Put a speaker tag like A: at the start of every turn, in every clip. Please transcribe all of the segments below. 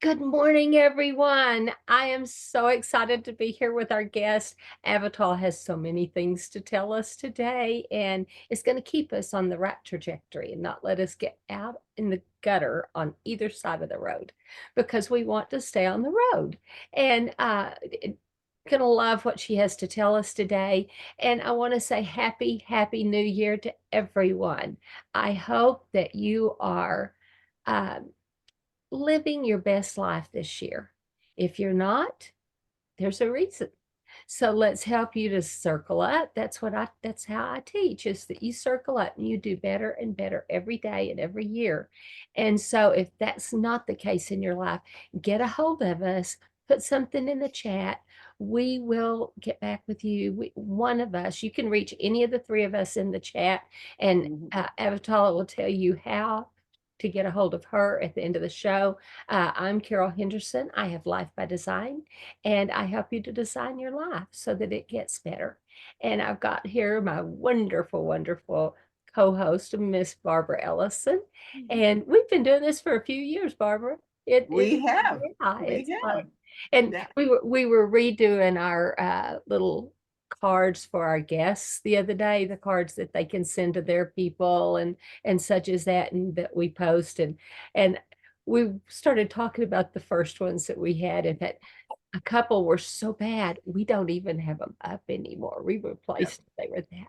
A: Good morning, everyone. I am so excited to be here with our guest. Avital has so many things to tell us today, and it's going to keep us on the right trajectory and not let us get out in the gutter on either side of the road because we want to stay on the road. And gonna love what she has to tell us today. And I want to say happy New Year to everyone. I hope that you are um, living your best life this year. If you're not, there's a reason. So let's help you to circle up. That's how I teach, is that you circle up and you do better and better every day and every year. And so if that's not the case in your life, get a hold of us, put something in the chat. We will get back with you. One of us, you can reach any of the three of us in the chat, and Avital will tell you how to get a hold of her at the end of the show. I'm Carol Henderson. I have Life by Design, and I help you to design your life so that it gets better. And I've got here my wonderful co-host, Miss Barbara Ellison. And we've been doing this for a few years, Barbara.
B: We have.
A: It's fun. And we were redoing our little cards for our guests the other day, the cards that they can send to their people and such as that, and that we post. And we started talking about the first ones that we had, and that a couple were so bad we don't even have them up anymore. We replaced them. They were that.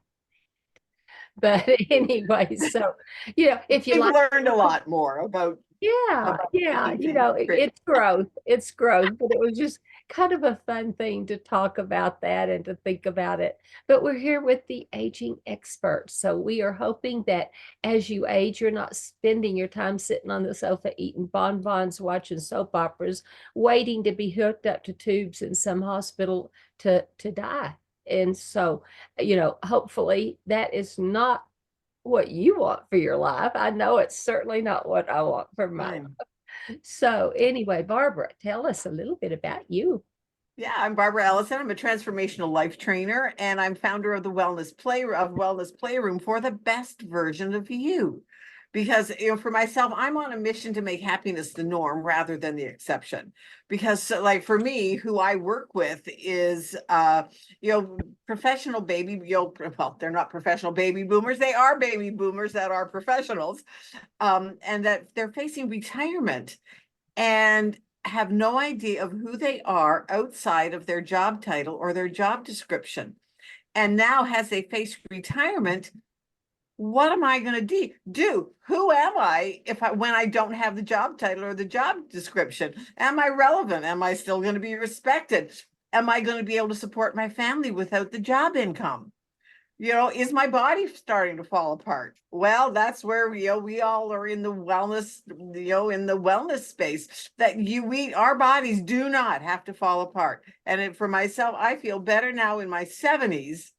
A: But anyway, so if you
B: We've learned a lot more about
A: it's growth. It's growth. But it was just kind of a fun thing to talk about that and to think about it. But we're here with the aging experts. So we are hoping that as you age, you're not spending your time sitting on the sofa eating bonbons, watching soap operas, waiting to be hooked up to tubes in some hospital to die. And so, hopefully that is not what you want for your life. I know it's certainly not what I want for mine. So anyway, Barbara, tell us a little bit about you.
B: Yeah, I'm Barbara Ellison. I'm a transformational life trainer, and I'm founder of the Wellness Playroom for the best version of you. Because for myself, I'm on a mission to make happiness the norm rather than the exception. Because like for me, who I work with is professional baby, well, they're not professional baby boomers, they are baby boomers that are professionals, and that they're facing retirement and have no idea of who they are outside of their job title or their job description. And now, as they face retirement, what am I going to do? Who am I when I don't have the job title or the job description? Am I relevant? Am I still going to be respected? Am I going to be able to support my family without the job income? Is my body starting to fall apart? Well, that's where we all are in the wellness, in the wellness space, that our bodies do not have to fall apart. And for myself, I feel better now in my 70s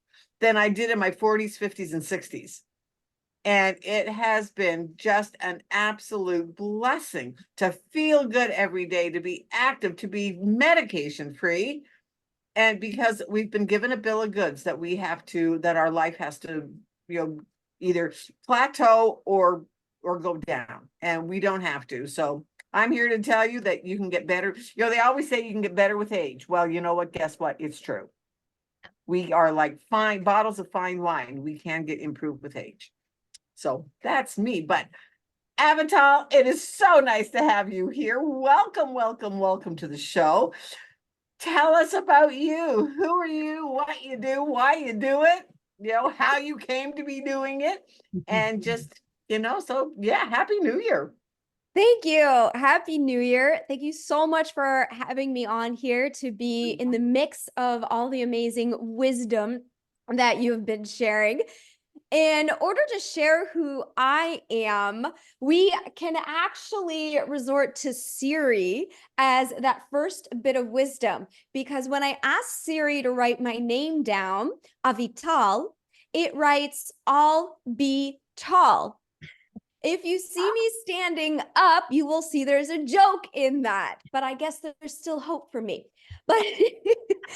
B: than I did in my 40s, 50s, and 60s. And it has been just an absolute blessing to feel good every day, to be active, to be medication free. And because we've been given a bill of goods that that our life has to, either plateau or go down, and we don't have to. So I'm here to tell you that you can get better. They always say you can get better with age. Well, you know what? Guess what? It's true. We are like fine bottles of fine wine. We can get improved with age. So that's me. But Avital, it is so nice to have you here. Welcome to the show. Tell us about you. Who are you? What you do? Why you do it? How you came to be doing it. And just, so yeah, Happy New Year.
C: Thank you. Happy New Year. Thank you so much for having me on here to be in the mix of all the amazing wisdom that you've been sharing. In order to share who I am, we can actually resort to Siri as that first bit of wisdom, because when I ask Siri to write my name down, Avital, it writes, "I'll be tall." If you see me standing up, you will see there's a joke in that, but I guess there's still hope for me. But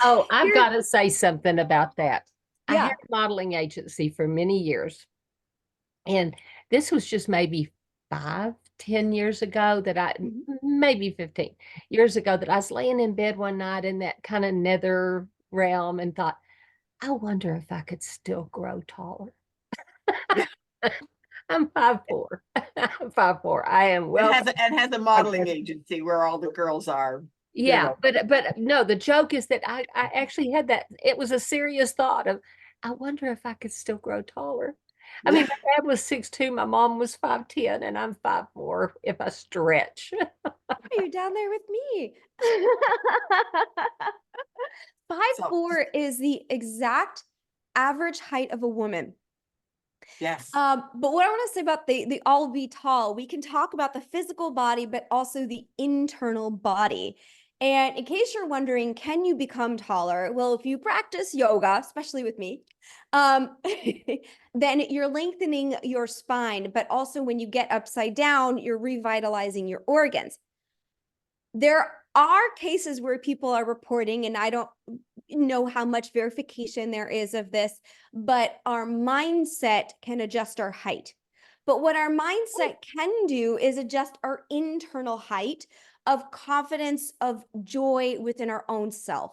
A: I've got to say something about that.
C: Yeah.
A: I had a modeling agency for many years, and this was just maybe 5 10 years ago that
C: Mhm.
A: maybe 15 years ago, that I was laying in bed one night in that kind of nether realm and thought, I wonder if I could still grow taller.
B: Yeah.
A: I'm 5'4". I'm 5'4". I am
B: It
A: well
B: has a modeling
A: progressed.
B: agency where all the girls are,
A: Yeah, but no, the joke is that I actually had that. It was a serious thought of, I wonder if I could still grow taller. I mean,
B: yeah.
A: my dad was 6'2", my mom was 5'10", and I'm 5'4" if I stretch.
C: You're down there with me. Five
B: So,
C: four is the exact average height of a woman.
B: yes.
C: But what I want to say about the all be tall, we can talk about the physical body, but also the internal body. And in case you're wondering, can you become taller? Well, if you practice yoga, especially with me, um, then you're lengthening your spine, but also when you get upside down, you're revitalizing your organs. There are cases where people are reporting, and I don't know how much verification there is of this, but our mindset can adjust our height. But what our mindset can do is adjust our internal height of confidence, of joy within our own self.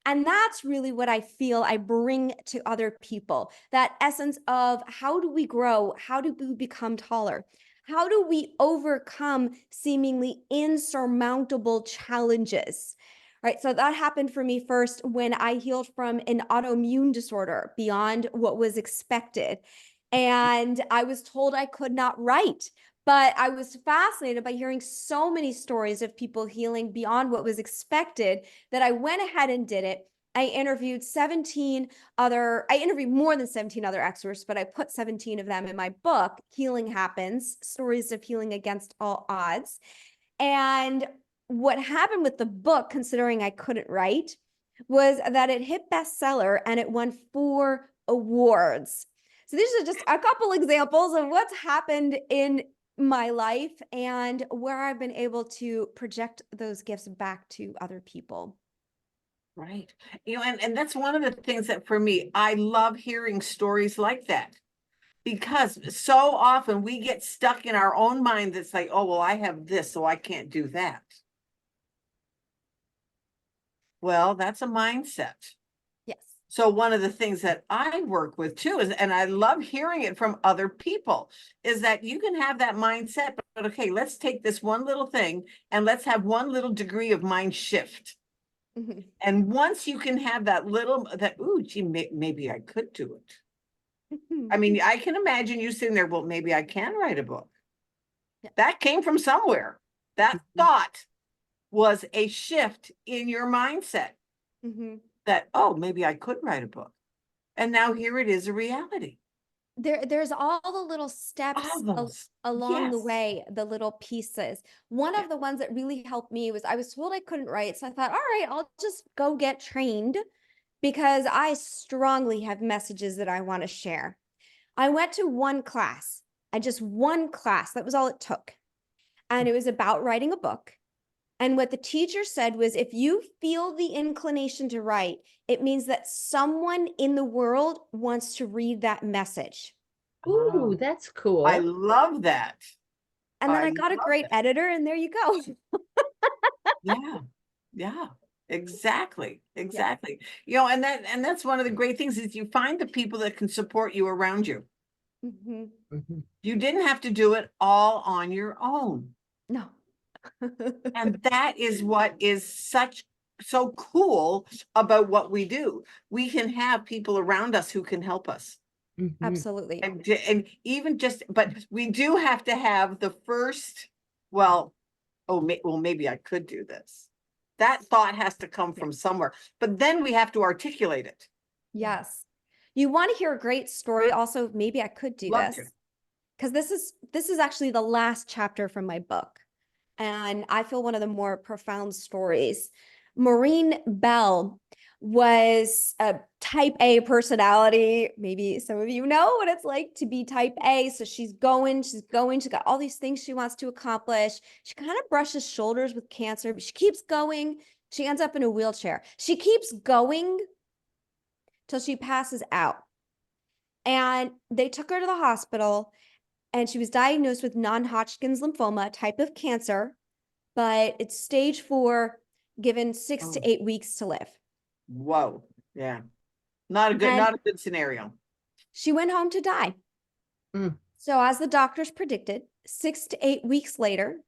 C: And that's really what I feel I bring to other people, that essence of how do we grow? How do we become taller? How do we overcome seemingly insurmountable challenges? Right. So that happened for me first when I healed from an autoimmune disorder beyond what was expected. And I was told I could not write, but I was fascinated by hearing so many stories of people healing beyond what was expected that I went ahead and did it. I interviewed more than 17 other experts, but I put 17 of them in my book, Healing Happens, Stories of Healing Against All Odds. And what happened with the book, considering I couldn't write, was that it hit bestseller and it won 4 awards. So these are just a couple examples of what's happened in my life and where I've been able to project those gifts back to other people.
B: Right. And that's one of the things that for me, I love hearing stories like that, because so often we get stuck in our own mind that's like, oh, well, I have this, so I can't do that. Well, that's a mindset.
C: Yes.
B: So one of the things that I work with too is, and I love hearing it from other people, is that you can have that mindset, but okay, let's take this one little thing and let's have one little degree of mind shift.
C: Mm-hmm.
B: And once you can have that little, ooh, gee, maybe I could do it. I mean, I can imagine you sitting there, well, maybe I can write a book.
C: Yeah.
B: That came from somewhere. That thought was a shift in your mindset
C: Mm-hmm.
B: that, oh, maybe I could write a book. And now here it is, a reality.
C: There's all the little steps
B: Those.
C: along the
B: Yes.
C: way, the little pieces. One
B: Yeah.
C: of the ones that really helped me was I was told I couldn't write. So I thought, all right, I'll just go get trained because I strongly have messages that I want to share. I went to one class, just one class. That was all it took. And it was about writing a book. And what the teacher said was, if you feel the inclination to write, it means that someone in the world wants to read that message.
A: Ooh,
B: Oh,
A: that's
B: I
A: cool.
B: love that.
C: And then
B: I
C: I got a
B: love
C: great
B: that.
C: editor, and there you go.
B: Yeah. Yeah. Exactly.
C: Yeah.
B: Exactly. And that's one of the great things is you find the people that can support you around you.
C: Mhm.
A: Mhm.
B: You didn't have to do it all on your own.
C: No.
B: And that is what is so cool about what we do. We can have people around us who can help us.
A: Mhm.
C: Absolutely.
B: And even just, but we do have to have the first, well, well, maybe I could do this. That thought has to come
C: Yeah.
B: from somewhere, but then we have to articulate it.
C: Yes. You want to hear a great story? Also, maybe I could do
B: Love to.
C: this because this is actually the last chapter from my book. And I feel one of the more profound stories. Maureen Bell was a type A personality. Maybe some of you know what it's like to be type A. So she's got all these things she wants to accomplish. She kind of brushes shoulders with cancer, but she keeps going. She ends up in a wheelchair. She keeps going till she passes out. And they took her to the hospital. and she was diagnosed with non-Hodgkin's lymphoma, a type of cancer, but it's stage 4, given 6 to 8 weeks to live.
B: Whoa. Yeah.
C: And
B: Not a good scenario.
C: she went home to die.
A: Mm.
C: So as the doctors predicted, 6 to 8 weeks later,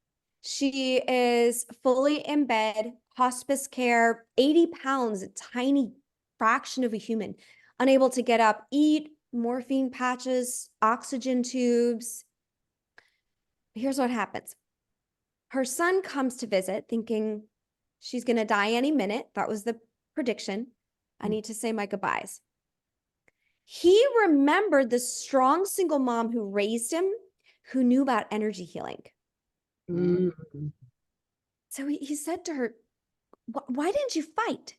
C: she is fully in bed, hospice care, 80 pounds, a tiny fraction of a human, unable to get up, eat, morphine patches, oxygen tubes. Here's what happens. Her son comes to visit thinking she's going to die any minute. That was the prediction. I need to say my goodbyes. He remembered the strong single mom who raised him, who knew about energy healing.
A: Mm.
C: So he said to her, why didn't you fight?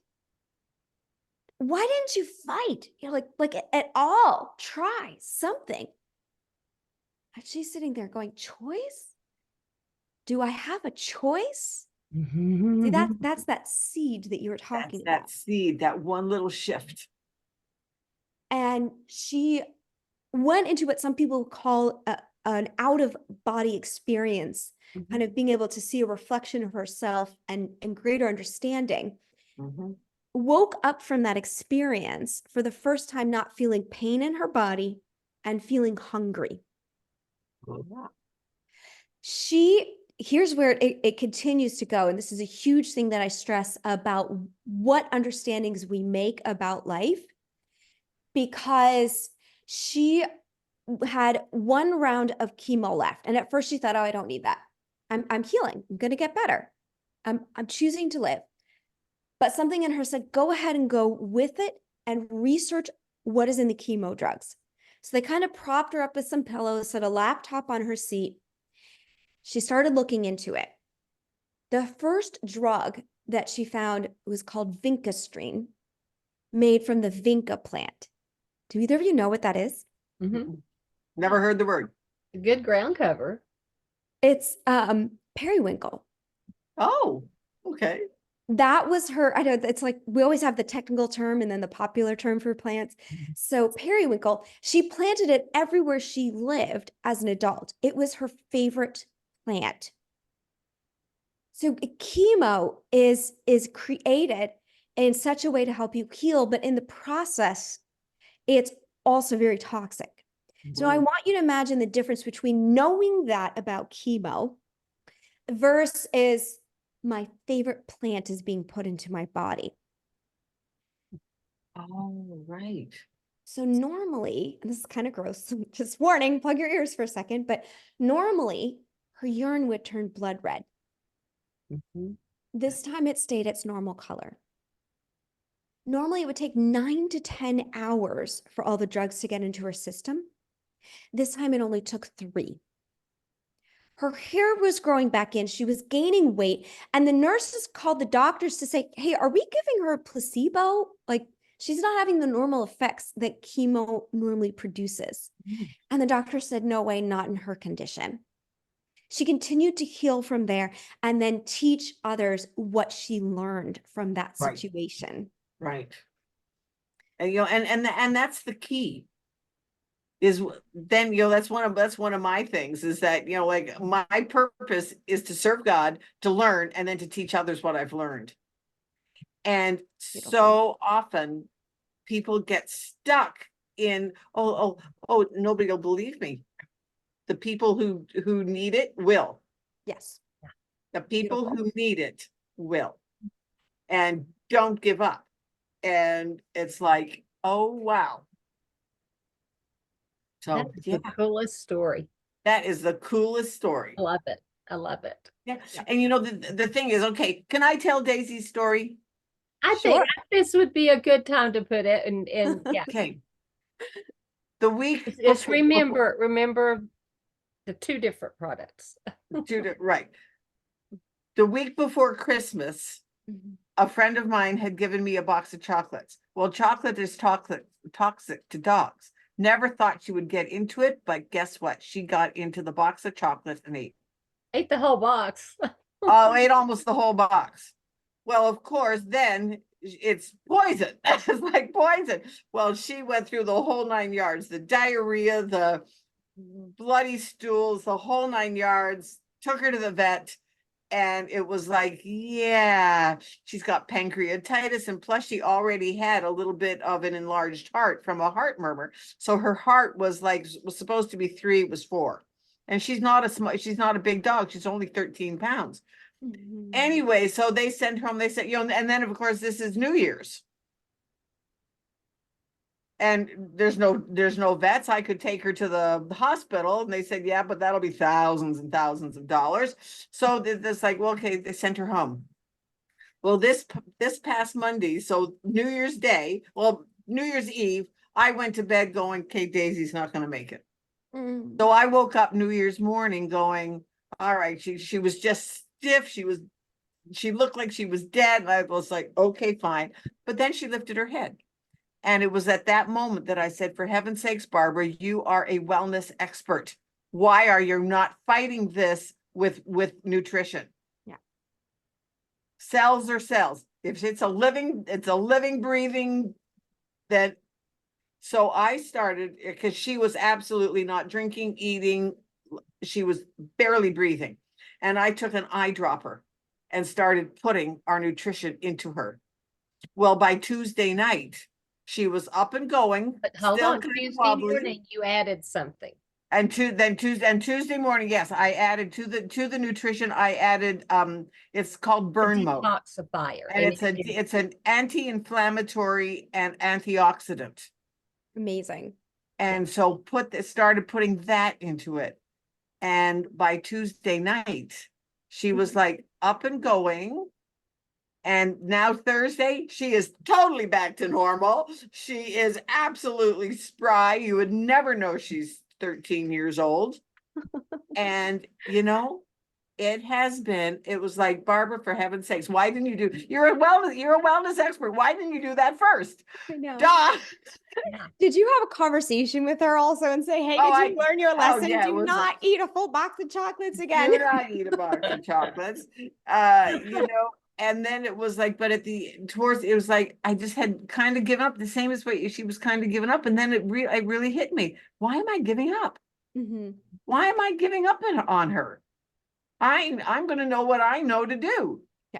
C: Why didn't you fight? You know, like at all, try something. And she's sitting there going, choice? Do I have a choice? See, that's that seed that you were talking about.
B: That seed, that one little shift.
C: And she went into what some people call an out-of-body experience, kind of being able to see a reflection of herself and greater understanding. Woke up from that experience for the first time, not feeling pain in her body and feeling hungry. Here's where it continues to go. And this is a huge thing that I stress about what understandings we make about life, because she had one round of chemo left. And at first she thought, oh, I don't need that. I'm healing. I'm going to get better. I'm choosing to live. But something in her said, go ahead and go with it and research what is in the chemo drugs. So they kind of propped her up with some pillows, set a laptop on her seat. She started looking into it. The first drug that she found was called vincastrine, made from the vinca plant. Do either of you know what that is?
B: Never heard the word.
A: A good ground cover.
C: It's periwinkle.
B: Oh, okay.
C: That was her. I know it's like we always have the technical term and then the popular term for plants. So periwinkle, she planted it everywhere she lived as an adult. It was her favorite plant. So chemo is created in such a way to help you heal, but in the process, it's also very toxic. So I want you to imagine the difference between knowing that about chemo versus my favorite plant is being put into my body.
B: Oh, right.
C: So normally, and this is kind of gross, just warning, plug your ears for a second, but normally her urine would turn blood red. This time it stayed its normal color. Normally it would take 9 to 10 hours for all the drugs to get into her system. This time it only took 3. Her hair was growing back in. She was gaining weight. And the nurses called the doctors to say, hey, are we giving her a placebo? Like, she's not having the normal effects that chemo normally produces. And the doctor said, no way, not in her condition. She continued to heal from there and then teach others what she learned from that situation.
B: Right. And and that's the key. Is then that's one of my things is that like my purpose is to serve God, to learn, and then to teach others what I've learned. And so often people get stuck in oh nobody will believe me. The people who need it will.
C: Yes.
B: The people who need it will. And don't give up. And it's like, oh wow. So
A: That's the coolest story.
B: That is the coolest story.
A: I love it. I love it.
B: Yeah. And the thing is, okay, can I tell Daisy's story?
A: I think this would be a good time to put it in yeah.
B: Okay. The week
A: Just remember the 2 different products.
B: Right. The week before Christmas, a friend of mine had given me a box of chocolates. Well, chocolate is toxic to dogs. Never thought she would get into it, but guess what? She got into the box of chocolates and
A: ate the whole box.
B: Ate almost the whole box. Well, of course, then it's poison. It's like poison. Well, she went through the whole 9 yards, the diarrhea, the bloody stools, the whole 9 yards, took her to the vet. And it was like, yeah, she's got pancreatitis. And plus she already had a little bit of an enlarged heart from a heart murmur. So her heart was supposed to be 3, it was 4. And she's not a big dog. She's only 13 pounds. Anyway, so they sent her home. They said, and then of course this is New Year's. And there's no vets. I could take her to the hospital, and they said, yeah, but that'll be thousands and thousands of dollars. So this like, well, okay, they sent her home. Well, this past Monday, so New Year's Day, well, New Year's Eve, I went to bed going, okay, Daisy's not going to make it. So I woke up New Year's morning going, all right, she was just stiff. She looked like she was dead. And I was like, okay, fine. But then she lifted her head. And it was at that moment that I said, for heaven's sakes, Barbara, you are a wellness expert. Why are you not fighting this with nutrition?
C: Yeah.
B: Cells are cells. If it's a living, breathing, then. So I started, because she was absolutely not drinking, eating. She was barely breathing. And I took an eyedropper and started putting our nutrition into her. Well, by Tuesday night, she was up and going.
A: But hold
B: still
A: on,
B: kind of
A: Tuesday
B: wobbly.
A: morning you added something.
B: And Tuesday morning, yes, I added to the nutrition. I added it's called Burn Mode,
A: Detoxifier.
B: and it's an anti-inflammatory and antioxidant.
C: Amazing.
B: And so started putting that into it. And by Tuesday night, she was like up and going. And now Thursday, she is totally back to normal. She is absolutely spry. You would never know she's 13 years old. And, it was like, Barbara, for heaven's sakes, why didn't you you're a wellness expert. Why didn't you do that first?
C: I know.
B: Duh.
C: Did you have a conversation with her also and say, hey, did you learn your lesson?
B: Yeah,
C: do not eat a full box of chocolates again.
B: Do not eat a box of chocolates. And then it was like, but it was like, I just had kind of given up, the same as what she was kind of giving up. And then it really hit me. Why am I giving up? Why am I giving up on her? I'm going to know what I know to do.
C: Yeah.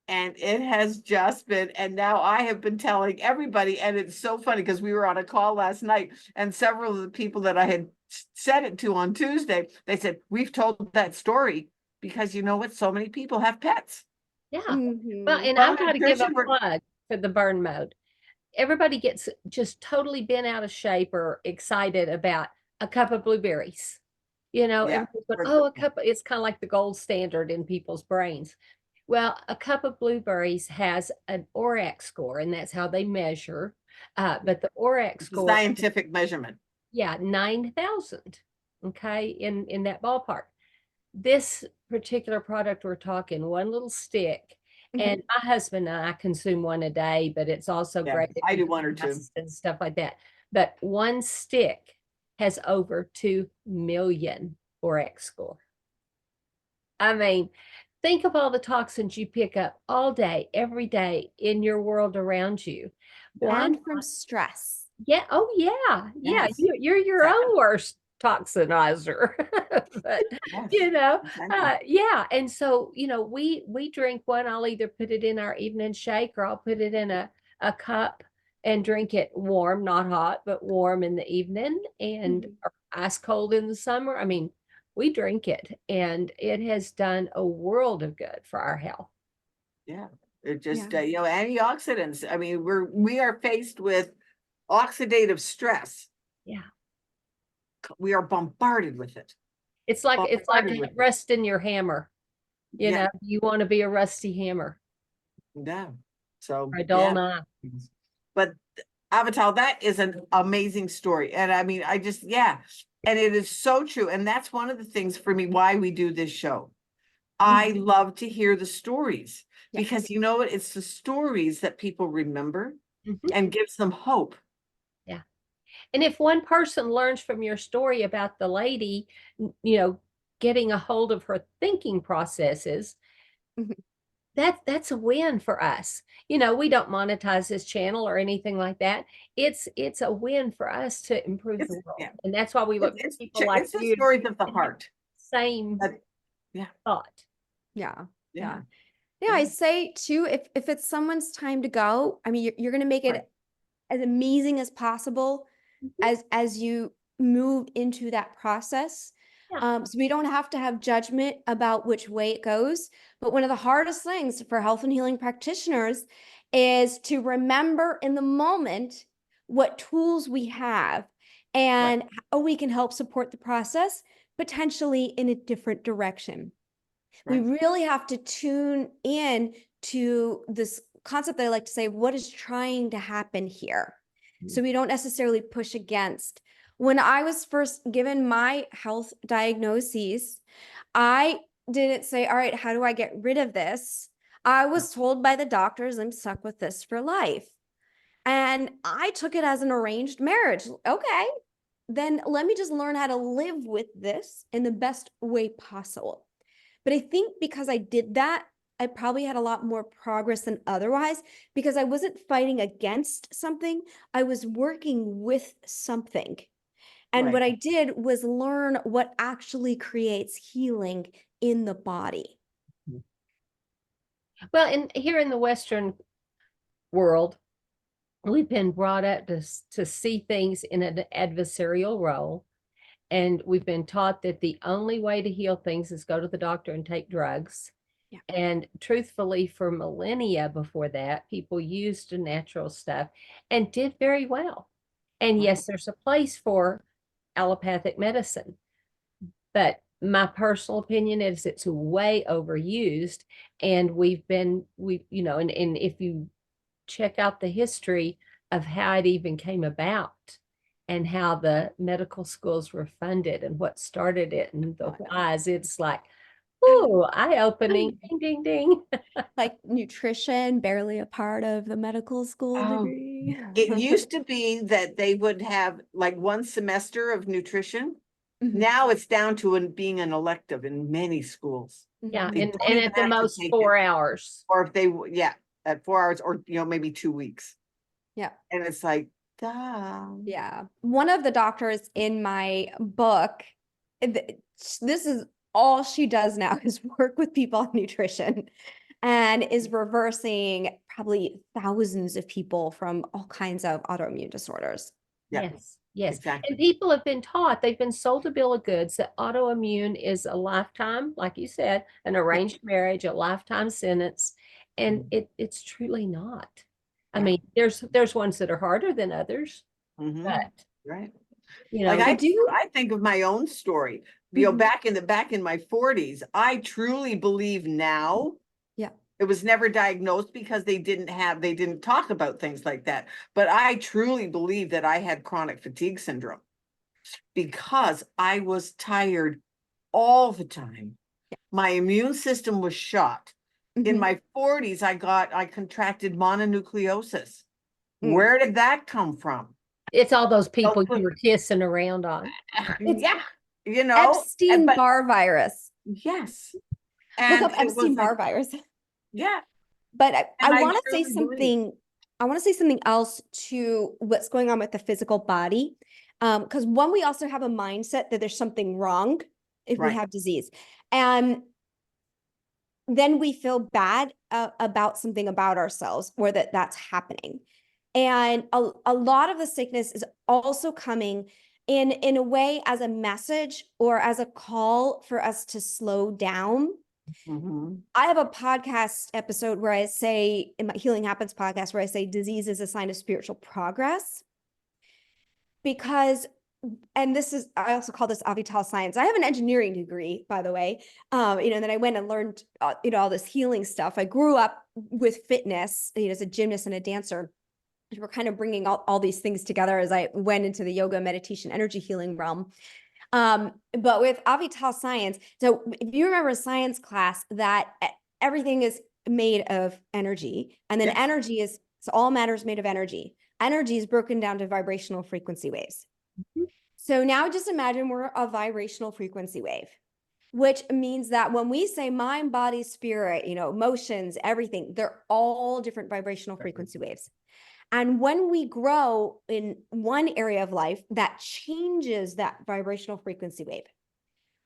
B: And it has just been, and now I have been telling everybody, and it's so funny because we were on a call last night, and several of the people that I had said it to on Tuesday, they said, we've told that story because you know what? So many people have pets.
A: Yeah. Well, and I've got to give a plug for the Burn Mode. Everybody gets just totally bent out of shape or excited about a cup of blueberries.
B: Yeah.
A: A cup, it's kind of like the gold standard in people's brains. Well, a cup of blueberries has an ORAC score, and that's how they measure. But the ORAC score,
B: scientific measurement.
A: Yeah, 9,000. Okay, in that ballpark. This particular product we're talking, one little stick, and my husband and I consume one a day, but it's also great.
B: I do 1 or 2
A: and stuff like that. But one stick has over 2 million ORAC score. I mean, think of all the toxins you pick up all day, every day in your world around you.
C: And from stress.
A: Yeah. Oh, yeah. Yeah.
B: Yes.
A: You're your own worst toxinizer. But, yeah. And so, we drink one. I'll either put it in our evening shake, or I'll put it in a cup and drink it warm, not hot, but warm in the evening, and ice cold in the summer. I mean, we drink it, and it has done a world of good for our health.
B: Yeah. It just, antioxidants. I mean, we are faced with oxidative stress.
A: Yeah.
B: We are bombarded with it.
A: It's like rust in your hammer. You want to be a rusty hammer.
B: Yeah. So
A: a dull knife.
B: But Avital, that is an amazing story. And I mean, and it is so true. And that's one of the things for me, why we do this show. I love to hear the stories because it's the stories that people remember and gives them hope.
A: Yeah. And if one person learns from your story about the lady, getting a hold of her thinking processes, that's a win for us. You know, we don't monetize this channel or anything like that. It's a win for us to improve the world.
B: Yeah,
A: And that's why we look for people like
B: it's the
A: you
B: stories of the
A: that have
B: heart.
A: the same
B: That, yeah,
A: thought.
C: Yeah.
B: yeah,
C: Yeah, I say too, if it's someone's time to go, I mean, you're going to make
B: right,
C: it as amazing as possible
A: Mhm.
C: as you move into that process.
A: Yeah.
C: So we don't have to have judgment about which way it goes. But one of the hardest things for health and healing practitioners is to remember in the moment what tools we have
B: right,
C: and how we can help support the process potentially in a different direction. We
B: right.
C: really have to tune in to this concept that I like to say, what is trying to happen here? So we don't necessarily push against. When I was first given my health diagnoses, I didn't say, all right, how do I get rid of this? I was told by the doctors, I'm stuck with this for life. And I took it as an arranged marriage. Okay, then let me just learn how to live with this in the best way possible. But I think because I did that, I probably had a lot more progress than otherwise because I wasn't fighting against something. I was working with something. And what
B: Right.
C: I did was learn what actually creates healing in the body.
A: Well, here in the Western world, we've been brought up to see things in an adversarial role. And we've been taught that the only way to heal things is go to the doctor and take drugs.
C: Yeah.
A: And truthfully, for millennia before that, people used natural stuff and did very well. And
B: Right.
A: yes, there's a place for allopathic medicine, but my personal opinion is it's way overused. And and if you check out the history of how it even came about and how the medical schools were funded and what started it and the
C: Oh, yeah.
A: whys, it's like, ooh, eye-opening, ding, ding, ding.
C: Like nutrition, barely a part of the medical school
B: Oh,
C: degree.
B: it used to be that they would have like one semester of nutrition.
C: Mhm,
B: Now it's down to being an elective in many schools.
A: Yeah,
C: mhm.
B: They
A: and,
B: don't
A: and
B: even
A: at the
B: have to
A: most
B: take it.
A: 4 hours.
B: Or if they, yeah, at 4 hours or, maybe 2 weeks.
C: Yeah.
B: And it's like, duh.
C: Yeah. One of the doctors in my book, this is all she does now is work with people on nutrition and is reversing probably thousands of people from all kinds of autoimmune disorders.
B: Yeah,
A: Yes, yes.
B: exactly.
A: And people have been taught, they've been sold a bill of goods that autoimmune is a lifetime, like you said, an arranged marriage, a lifetime sentence. And it's truly not. I
B: Yeah.
A: mean, there's ones that are harder than others,
B: Mhm.
A: but
B: Right.
A: you
B: Like
A: know,
B: I think of my own story,
C: Mhm.
B: back in my 40s, I truly believe now
C: Yeah.
B: it was never diagnosed because they didn't talk about things like that. But I truly believe that I had chronic fatigue syndrome because I was tired all the time. My immune system was shot. In
C: Mhm.
B: my 40s, I contracted mononucleosis.
C: Mm.
B: Where did that come from?
A: it's all those
B: No
A: people you
B: clue.
A: were kissing around on.
C: It's
B: Yeah,
C: Epstein
B: but
C: Barr virus.
B: yes,
C: Look
B: and
C: up
B: it was
C: Epstein
B: like,
C: Barr virus.
B: yeah,
C: But I
B: and I
C: want to say
B: truly believe,
C: something. I want to say something else to what's going on with the physical body. Because one, we also have a mindset that there's something wrong if we
B: right,
C: have disease. And then we feel bad about something about ourselves or that's happening. And a lot of the sickness is also coming in a way as a message or as a call for us to slow down.
B: mhm,
C: I have a podcast episode where I say, in my Healing Happens podcast, where I say disease is a sign of spiritual progress. Because, and this is, I also call this Avital science. I have an engineering degree, by the way. And then I went and learned, all this healing stuff. I grew up with fitness, as a gymnast and a dancer. We're kind of bringing all these things together as I went into the yoga, meditation, energy healing realm. But with Avital science, so if you remember science class, that everything is made of energy, and then
B: yes,
C: energy is, so all matter is made of energy. Energy is broken down to vibrational frequency waves.
A: Mhm.
C: So now just imagine we're a vibrational frequency wave. which means that when we say mind, body, spirit, emotions, everything, they're all different vibrational frequency waves. And when we grow in one area of life, that changes that vibrational frequency wave,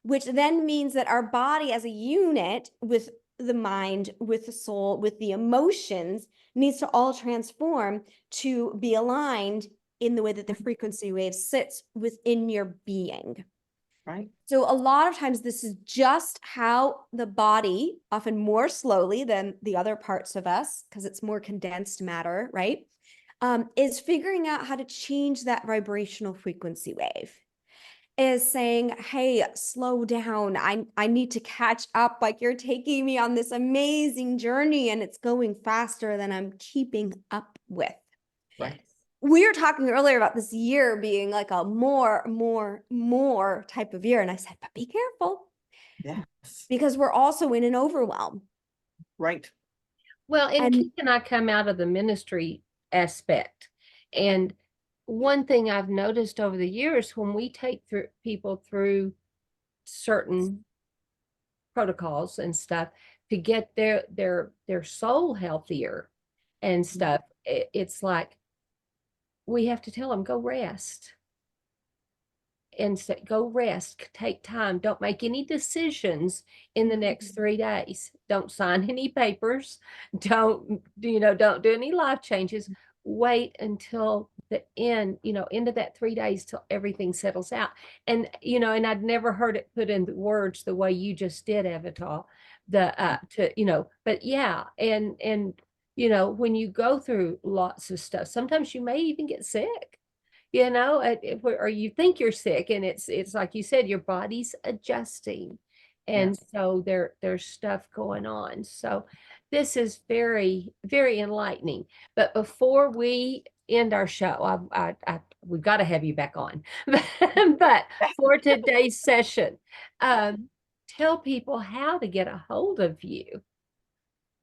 C: which then means that our body as a unit with the mind, with the soul, with the emotions needs to all transform to be aligned in the way that the frequency wave sits within your being.
B: Right.
C: So a lot of times this is just how the body, often more slowly than the other parts of us, because it's more condensed matter, right? Is figuring out how to change that vibrational frequency wave. Is saying, hey, slow down. I need to catch up. Like, you're taking me on this amazing journey and it's going faster than I'm keeping up with.
B: Right.
C: We were talking earlier about this year being like a more type of year. And I said, but be careful.
B: Yes.
C: Because we're also in an overwhelm.
B: Right.
A: Well, and Keith and I come out of the ministry aspect. And one thing I've noticed over the years, when we take people through certain protocols and stuff to get their soul healthier and stuff, it's like we have to tell them, go rest. And say, go rest, take time. Don't make any decisions in the next 3 days. Don't sign any papers. Don't do any life changes. Wait until the end, end of that 3 days till everything settles out. And, and I'd never heard it put in the words the way you just did, Avital, but yeah. And, when you go through lots of stuff, sometimes you may even get sick. Or you think you're sick, and it's like you said, your body's adjusting. And
B: Yes.
A: so there's stuff going on. So this is very, very enlightening. But before we end our show, we've got to have you back on. But for today's session, tell people how to get a hold of you.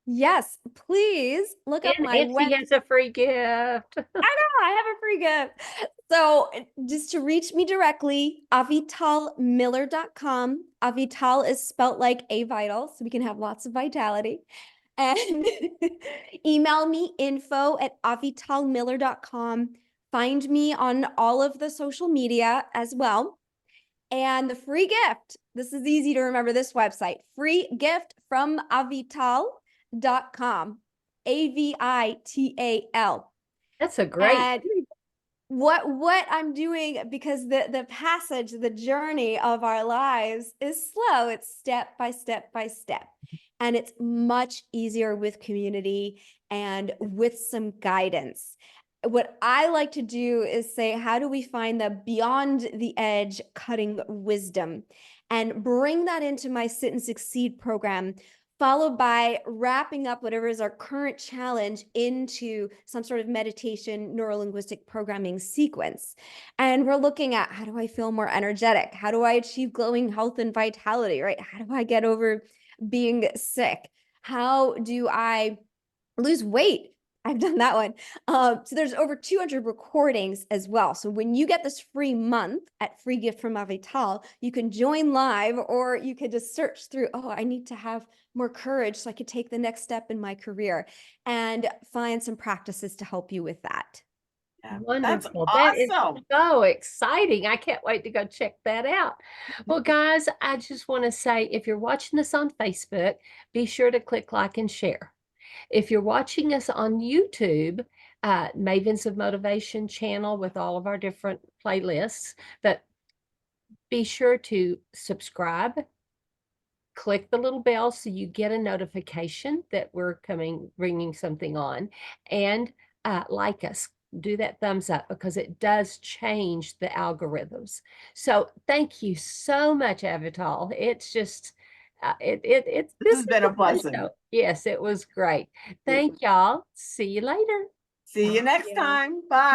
C: Yes, please look up my
A: And she has a free gift.
C: I have a free gift. So just to reach me directly, avitalmiller.com. Avital is spelt like Avital, so we can have lots of vitality. And email me info@avitalmiller.com. Find me on all of the social media as well. And the free gift, this is easy to remember this website, free gift from avital.com. AVITAL.
A: That's a great.
C: And what I'm doing, because the passage, the journey of our lives is slow. It's step by step by step. And it's much easier with community and with some guidance. What I like to do is say, how do we find the beyond the edge cutting wisdom and bring that into my Sit and Succeed program, followed by wrapping up whatever is our current challenge into some sort of meditation, neurolinguistic programming sequence. And we're looking at, how do I feel more energetic? How do I achieve glowing health and vitality, right? How do I get over being sick? How do I lose weight? I've done that one. So there's over 200 recordings as well. So when you get this free month at Free Gift from Avital, you can join live, or you could just search through, I need to have more courage so I could take the next step in my career, and find some practices to help you with that.
B: Yeah.
A: Wonderful.
B: That's
A: That is
B: awesome.
A: so exciting. I can't wait to go check that out. Well, guys, I just want to say, if you're watching this on Facebook, be sure to click like and share. If you're watching us on YouTube, Mavens of Motivation channel with all of our different playlists, but be sure to subscribe, click the little bell so you get a notification that we're bringing something on, and like us. Do that thumbs up, because it does change the algorithms. So thank you so much, Avital. It's just this
B: has been a blessing.
A: show. Yes, it was great. Thank y'all. See you later.
B: See you next time. Bye.